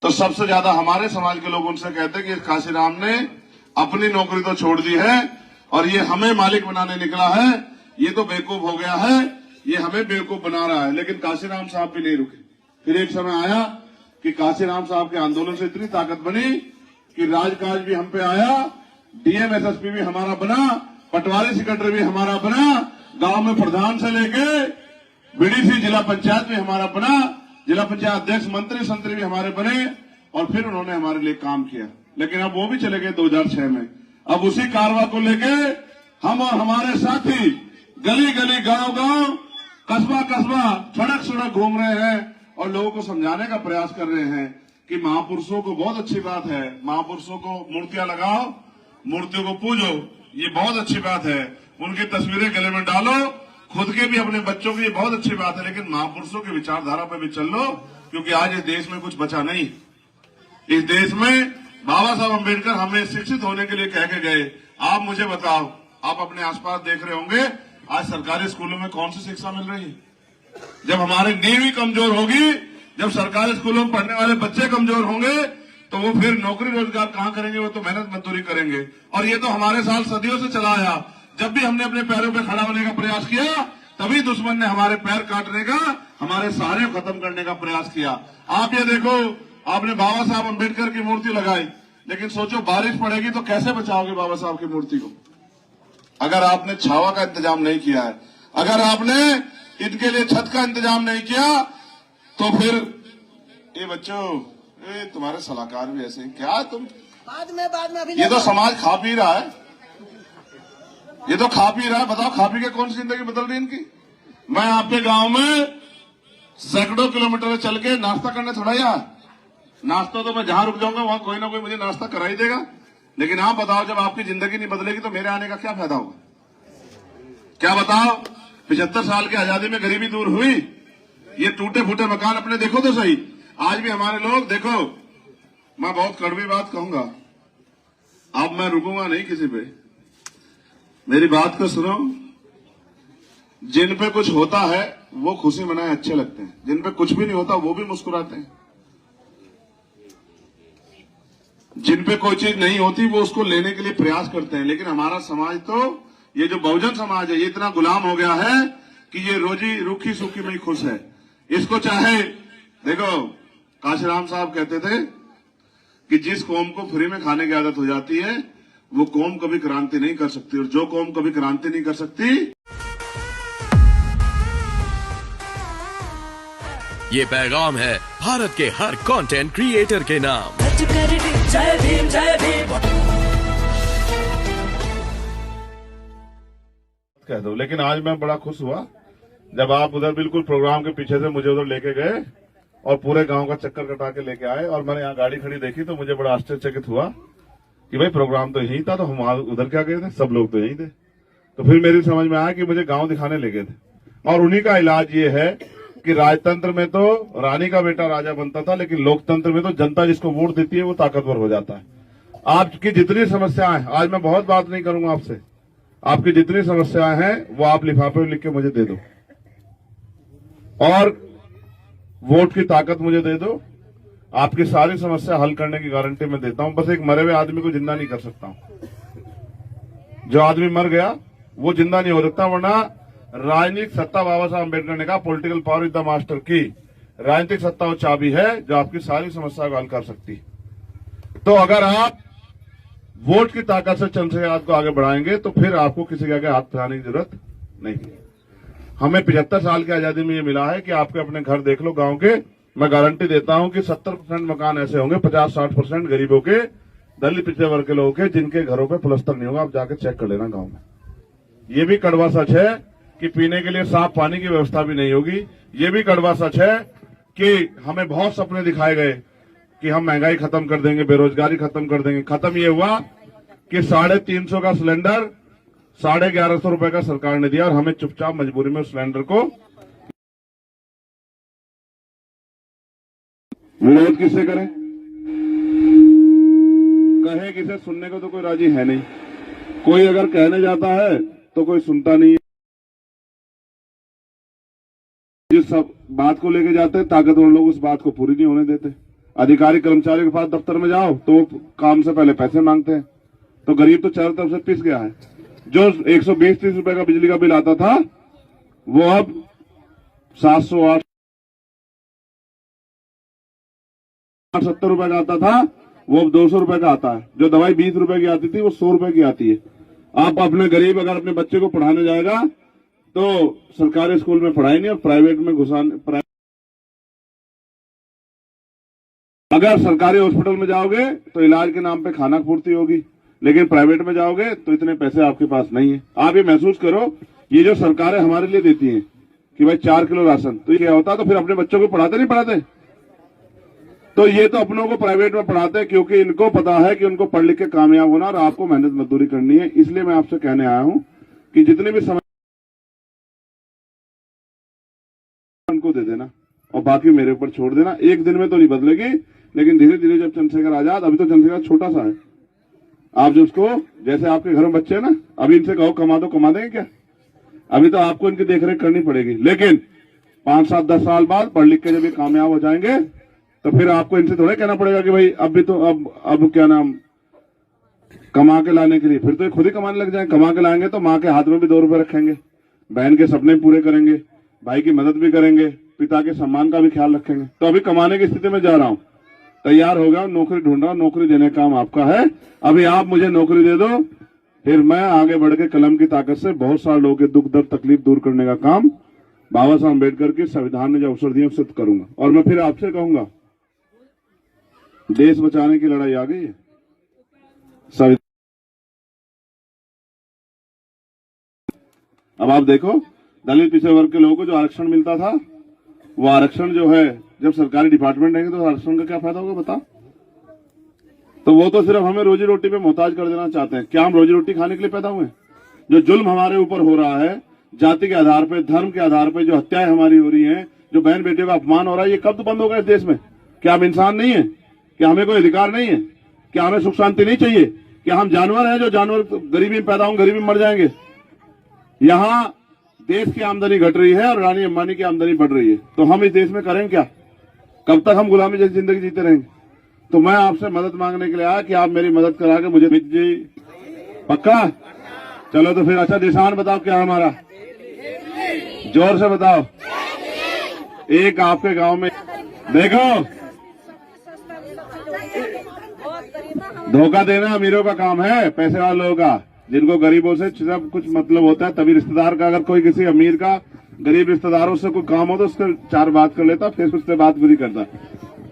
तो सबसे ज्यादा हमारे समाज के लोग उनसे कहते हैं कि काशीराम ने अपनी नौकरी तो छोड़ दी है और ये हमें मालिक बनाने निकला है, ये तो बेवकूफ हो गया है, ये हमें बेवकूफ बना रहा है। लेकिन काशीराम साहब भी नहीं रुके। फिर एक समय आया कि काशीराम साहब के आंदोलन से इतनी ताकत बनी कि राजकाज भी हम पे आया, डीएम एसएसपी भी हमारा बना, पटवारी सेक्रेटरी भी हमारा बना, गांव में प्रधान से लेके बीडीसी जिला पंचायत भी हमारा बना, जिला पंचायत अध्यक्ष मंत्री संतरी भी हमारे बने और फिर उन्होंने हमारे लिए काम किया। लेकिन अब वो भी चले गए 2006 में। अब उसी कारवा को लेके हम और हमारे साथी गली गली गांव गांव कस्बा कस्बा सड़क सड़क घूम रहे हैं और लोगों को समझाने का प्रयास कर रहे हैं कि महापुरुषों को बहुत अच्छी बात है, महापुरुषों को मूर्तियां लगाओ, मूर्तियों को पूजो, ये बहुत अच्छी बात है, उनकी तस्वीरें गले में डालो, खुद के भी अपने बच्चों की ये बहुत अच्छी बात है, लेकिन महापुरुषों की विचारधारा पर भी चल लो, क्योंकि आज इस देश में कुछ बचा नहीं। इस देश में बाबा साहब अम्बेडकर हमें शिक्षित होने के लिए कह के गए। आप मुझे बताओ, आप अपने आसपास देख रहे होंगे आज सरकारी स्कूलों में कौन सी शिक्षा मिल रही है? जब हमारी नींव ही कमजोर होगी, जब सरकारी स्कूलों में पढ़ने वाले बच्चे कमजोर होंगे, तो वो फिर नौकरी रोजगार कहां करेंगे? वो तो मेहनत मजदूरी करेंगे। और ये तो हमारे साथ सदियों से चला आया। जब भी हमने अपने पैरों पे खड़ा होने का प्रयास किया, तभी दुश्मन ने हमारे पैर काटने का, हमारे सहारे खत्म करने का प्रयास किया। आप ये देखो, आपने बाबा साहब अम्बेडकर की मूर्ति लगाई, लेकिन सोचो बारिश पड़ेगी तो कैसे बचाओगे बाबा साहब की मूर्ति को? अगर आपने छावा का इंतजाम नहीं किया है, अगर आपने इनके लिए छत का इंतजाम नहीं किया, तो फिर ये बच्चों, ये तुम्हारे सलाहकार भी ऐसे हैं क्या? तुम बाद में अभी ये तो समाज खा पी रहा है, ये तो खा पी रहा है। बताओ खा पी के कौन सी जिंदगी बदल रही है इनकी? मैं आपके गांव में सैकड़ों किलोमीटर चल के नाश्ता करने थोड़ा ही आया। नाश्ता तो मैं जहां रुक जाऊंगा वहां कोई ना कोई मुझे नाश्ता करा ही देगा। लेकिन आप बताओ, जब आपकी जिंदगी नहीं बदलेगी तो मेरे आने का क्या फायदा होगा? क्या बताओ? 75 साल की आजादी में गरीबी दूर हुई? ये टूटे फूटे मकान अपने देखो तो सही। आज भी हमारे लोग देखो, मैं बहुत कड़वी बात कहूंगा, अब मैं रुकूंगा नहीं किसी पे, मेरी बात को सुनो। जिन पे कुछ होता है वो खुशी मनाए अच्छे लगते हैं, जिन पे कुछ भी नहीं होता वो भी मुस्कुराते हैं। जिन पे कोई चीज नहीं होती वो उसको लेने के लिए प्रयास करते हैं। लेकिन हमारा समाज तो, ये जो बहुजन समाज है, ये इतना गुलाम हो गया है कि ये रोजी रूखी सूखी में ही खुश है। इसको चाहे देखो, काशीराम साहब कहते थे कि जिस कौम को फ्री में खाने की आदत हो जाती है वो कौम कभी क्रांति नहीं कर सकती, और जो कौम कभी क्रांति नहीं कर सकती। ये पैगाम है भारत के हर कंटेंट क्रिएटर के नाम। जय भीम जय भीम कह दो। लेकिन आज मैं बड़ा खुश हुआ जब आप उधर बिल्कुल प्रोग्राम के पीछे से मुझे उधर लेके गए और पूरे गांव का चक्कर कटा के लेके आए, और मैंने यहाँ गाड़ी खड़ी देखी तो मुझे बड़ा आश्चर्यचकित हुआ कि भाई प्रोग्राम तो यही था, तो हम उधर क्या गए थे? सब लोग तो यही थे। तो फिर मेरी समझ में आया कि मुझे गांव दिखाने ले गए थे। और उन्हीं का इलाज ये है कि राजतंत्र में तो रानी का बेटा राजा बनता था, लेकिन लोकतंत्र में तो जनता जिसको वोट देती है वो ताकतवर हो जाता है। आपकी जितनी समस्याएं, आज मैं बहुत बात नहीं करूंगा आपसे, आपकी जितनी समस्याएं हैं वो आप लिफाफे में लिख के मुझे दे दो और वोट की ताकत मुझे दे दो। आपकी सारी समस्या हल करने की गारंटी मैं देता हूं। बस एक मरे हुए आदमी को जिंदा नहीं कर सकता हूं। जो आदमी मर गया वो जिंदा नहीं हो सकता, वरना राजनीतिक सत्ता, बाबा साहब अम्बेडकर ने कहा political power is the master की, राजनीतिक सत्ता वो चाबी है जो आपकी सारी समस्या को हल कर सकती। तो अगर आप वोट की ताकत से चंद्रशेखर को आगे बढ़ाएंगे तो फिर आपको किसी के आगे हाथ फैलाने की जरूरत नहीं। हमें 75 साल की आजादी में ये मिला है कि आपके अपने घर देख लो गांव के, मैं गारंटी देता हूं कि 70% मकान ऐसे होंगे, 50-60% गरीबों के, दलित पिछड़े वर्ग के लोगों के, जिनके घरों पे प्लस्तर नहीं होगा। आप जाके चेक कर लेना गांव में। ये भी कड़वा सच है कि पीने के लिए साफ पानी की व्यवस्था भी नहीं होगी। ये भी कड़वा सच है कि हमें बहुत सपने दिखाए गए कि हम महंगाई खत्म कर देंगे, बेरोजगारी खत्म कर देंगे। खत्म ये हुआ कि 350 का सिलेंडर 1150 रुपए का सरकार ने दिया और हमें चुपचाप मजबूरी में उस सिलेंडर को विरोध किससे करें? कहे किसे? सुनने को तो कोई राजी है नहीं। कोई अगर कहने जाता है तो कोई सुनता नहीं है। जिस सब बात को लेके जाते हैं ताकतवर लोग उस बात को पूरी नहीं होने देते। अधिकारी कर्मचारी के पास दफ्तर में जाओ तो वो काम से पहले पैसे मांगते हैं। तो गरीब तो चारों तरफ से पिस गया है। जो 120-30 रुपए का बिजली का बिल आता था वो अब 770 रुपए का आता था, वो अब 200 रुपए का आता है। जो दवाई 20 रुपए की आती थी वो 100 रुपए की आती है। आप अपने गरीब अगर अपने बच्चे को पढ़ाने जाएगा तो सरकारी स्कूल में पढ़ाई नहीं और प्राइवेट में अगर सरकारी हॉस्पिटल में जाओगे तो इलाज के नाम पे खाना पूर्ति होगी, लेकिन प्राइवेट में जाओगे तो इतने पैसे आपके पास नहीं है। आप ये महसूस करो, ये जो सरकारें हमारे लिए देती हैं कि भाई 4 किलो राशन, तो ये क्या होता, तो फिर अपने बच्चों को पढ़ाते नहीं पढ़ाते? तो ये तो अपनों को प्राइवेट में पढ़ाते हैं क्योंकि इनको पता है कि उनको पढ़ लिख के कामयाब होना और आपको मेहनत मजदूरी करनी है। इसलिए मैं आपसे कहने आया हूं कि जितने भी समय उनको दे देना और बाकी मेरे ऊपर छोड़ देना। एक दिन में तो नहीं बदलेगी, लेकिन धीरे धीरे जब चंद्रशेखर आजाद, अभी तो चंद्रशेखर छोटा सा है, आप जो उसको, जैसे आपके घर में बच्चे हैं ना, अभी इनसे कहो कमा दो, कमा देंगे क्या? अभी तो आपको इनकी देखरेख करनी पड़ेगी, लेकिन 5, 7, 10 साल बाद पढ़ लिख के जब ये कामयाब हो जाएंगे तो फिर आपको इनसे थोड़ा कहना पड़ेगा कि भाई अब भी तो अब क्या नाम कमा के लाने के लिए, फिर तो ये खुद ही कमाने लग जाए। कमा के लाएंगे तो माँ के हाथ में भी 2 रुपए रखेंगे, बहन के सपने पूरे करेंगे, भाई की मदद भी करेंगे, पिता के सम्मान का भी ख्याल रखेंगे। तो अभी कमाने की स्थिति में जा रहा हूं, तैयार हो गया, नौकरी ढूंढ रहा हूं, नौकरी देने का काम आपका है। अभी आप मुझे नौकरी दे दो, फिर मैं आगे बढ़ के कलम की ताकत से बहुत सारे लोगों के दुख दर्द तकलीफ दूर करने का काम बाबा साहब अम्बेडकर के संविधान ने जो अवसर दिए उससे करूंगा। और मैं फिर आपसे कहूंगा, देश बचाने की लड़ाई आ गई है। अब आप देखो, दलित पिछड़े वर्ग के लोगों को जो आरक्षण मिलता था, वो आरक्षण जो है जब सरकारी डिपार्टमेंट रहेंगे तो आरक्षण का क्या फायदा होगा बताओ? तो वो तो सिर्फ हमें रोजी रोटी पे मोहताज कर देना चाहते हैं। क्या हम रोजी रोटी खाने के लिए पैदा हुए? जो जुल्म हमारे ऊपर हो रहा है, जाति के आधार पे, धर्म के आधार पे जो हत्याएं हमारी हो रही हैं, जो बहन बेटियों का अपमान हो रहा है, ये कब तो बंद होगा इस देश में? क्या हम इंसान नहीं है? क्या हमें कोई अधिकार नहीं है? क्या हमें सुख शांति नहीं चाहिए? क्या हम जानवर हैं जो जानवर गरीबी में पैदा होंगे, गरीबी में मर जाएंगे? यहाँ देश की आमदनी घट रही है और रानी अंबानी की आमदनी बढ़ रही है, तो हम इस देश में करें क्या? कब तक हम गुलामी जैसी जिंदगी जीते रहेंगे? तो मैं आपसे मदद मांगने के लिए आया कि आप मेरी मदद करा के मुझे जी पक्का? चलो तो फिर अच्छा निशान बताओ क्या हमारा, जोर से बताओ। एक आपके गांव में देखो, धोखा देना अमीरों का काम है, पैसे वाले लोगों का। जिनको गरीबों से सब कुछ मतलब होता है, तभी रिश्तेदार का, अगर कोई किसी अमीर का गरीब रिश्तेदारों से कोई काम हो तो उससे 4 बात कर लेता, फिर उससे बात भी नहीं करता।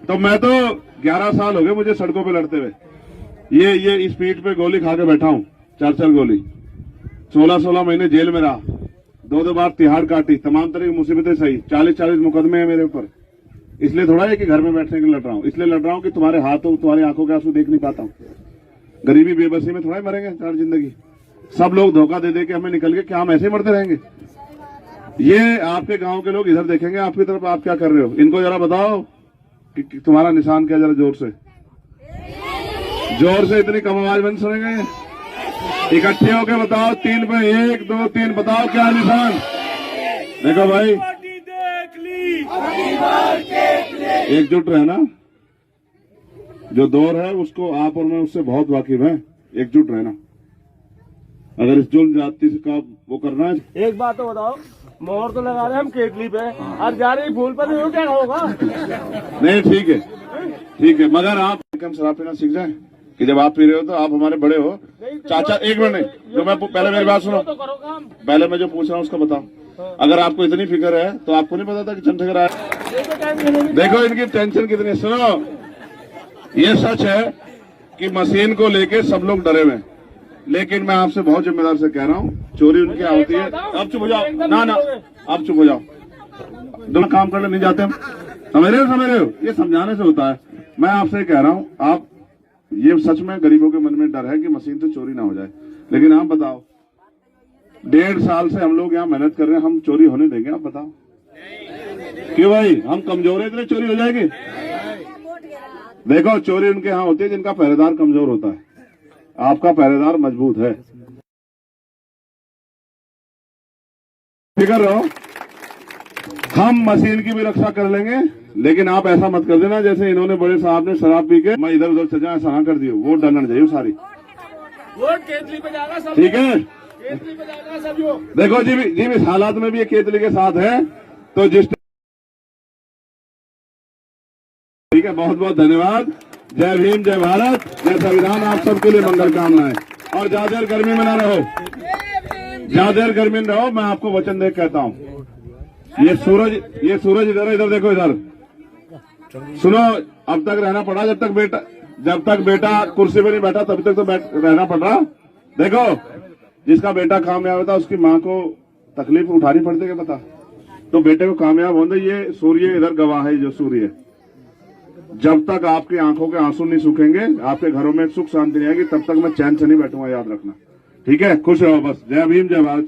तो मैं तो 11 साल हो गए मुझे सड़कों पे लड़ते हुए, ये स्पीड पे गोली खा के बैठा हूँ, 4 गोली, 16 महीने जेल में रहा, 2 बार तिहाड़ काटी, तमाम तरह की मुसीबतें सही, 40 मुकदमे हैं मेरे ऊपर। इसलिए थोड़ा है कि घर में बैठने के लिए लड़ रहा हूँ, इसलिए लड़ रहा हूँ कि तुम्हारे हाथों, तुम्हारी आंखों के आंसू देख नहीं पाता हूँ। गरीबी बेबसी में थोड़ा ही मरेंगे सारी जिंदगी। सब लोग धोखा दे दे के हमें निकल के, क्या हम ऐसे ही मरते रहेंगे? ये आपके गांव के लोग इधर देखेंगे आपकी तरफ, आप क्या कर रहे हो? इनको जरा बताओ कि तुम्हारा निशान क्या, जरा जोर से इतनी कम आवाज में सुनेंगे, इकट्ठे होकर बताओ। 3 पे 1, 2, 3 बताओ क्या निशान। देखो भाई, एकजुट रहना, जो दौर है उसको आप और मैं उससे बहुत वाकिफ है, एकजुट रहना। अगर इस जुल्म जाति का वो करना है। एक बात तो बताओ, मोहर तो लगा रहे हम केतली पे और जा रही फूल पर, नहीं क्या होगा? नहीं ठीक है, मगर आप कम शराब पीना सीख जाए कि जब आप पी रहे हो तो आप हमारे बड़े हो। चाचा एक मिनट नहीं, जो मैं पहले मेरी बात सुनो, पहले मैं जो पूछ रहा हूँ उसका बताओ। अगर आपको इतनी फिक्र है तो आपको नहीं पता था कि चंद्रशेखर आया? देखो इनकी टेंशन कितनी। सुनो, ये सच है कि मशीन को लेके सब लोग डरे हुए, लेकिन मैं आपसे बहुत जिम्मेदार से कह रहा हूँ, चोरी उनकी यहाँ होती है। अब चुप हो जाओ, ना अब चुप हो जाओ, दोनों काम करने नहीं जाते हम, समझ रहे हो? ये समझाने से होता है। मैं आपसे कह रहा हूँ, आप ये सच में गरीबों के मन में डर है कि मशीन से चोरी ना हो जाए, लेकिन आप बताओ 1.5 साल से हम लोग यहाँ मेहनत कर रहे हैं, हम चोरी होने देंगे? आप बताओ क्यों भाई? हम कमजोर है, इतने चोरी हो जाएगी? देखो, चोरी उनके यहाँ होती है जिनका पहरेदार कमजोर होता है, आपका पहरेदार मजबूत है। फिक्र रहो, हम मशीन की भी रक्षा कर लेंगे, लेकिन आप ऐसा मत कर देना जैसे इन्होंने बड़े साहब ने शराब पी के मैं इधर उधर सजा ऐसा ना कर दियो। वोट डालना चाहिए सारी, वोट केतली पे जाएगा सब, ठीक है। केतली पे जाएगा सब। यो देखो जी इस हालात में भी ये केतली के साथ है, तो जिस ठीक है, बहुत बहुत धन्यवाद। जय भीम, जय भारत, जय संविधान। आप सबके लिए मंगल कामनाएं, और ज्यादा देर गर्मी में ना रहो, ज्यादा देर गर्मी में रहो। मैं आपको वचन दे कहता हूँ, ये सूरज इधर इधर देखो, इधर सुनो। अब तक रहना पड़ा, जब तक बेटा कुर्सी पे नहीं बैठा तब तक तो रहना पड़ रहा। देखो जिसका बेटा कामयाब होता उसकी माँ को तकलीफ उठानी पड़ती है, पता। तो बेटे को कामयाब होने, ये सूर्य इधर गवाह है, जो सूर्य जब तक आपकी आंखों के आंसू नहीं सूखेंगे, आपके घरों में सुख शांति नहीं आएगी, तब तक मैं चैन से नहीं बैठूंगा, याद रखना, ठीक है। खुश रहो बस। जय भीम, जय भारत।